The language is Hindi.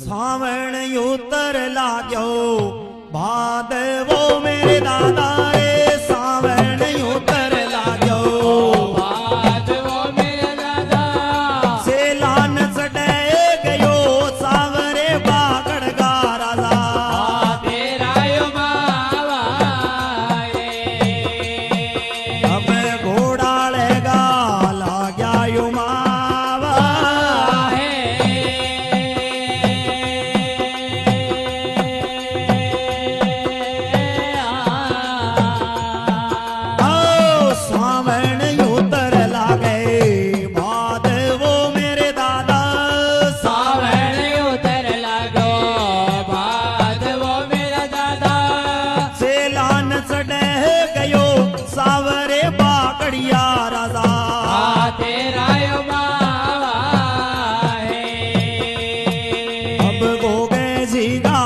सावण उतर लाग्यो भादवो मेरे दादा रे सावण उतर लाग्यो भादवो मेरे दादा सेलान चढ़े गयो सावरे बागड़ का राजा तेरा यो मावा अब घोड़ा लेगा लाग्या यो मावा सावण उतर लागे भादवो मेरे दादा सावण उतर लागो भादवो मेरा दादा सेलान चढ़े गयो सावरे बाकड़िया राजा तेरा यो मावा अब गोगे जी गा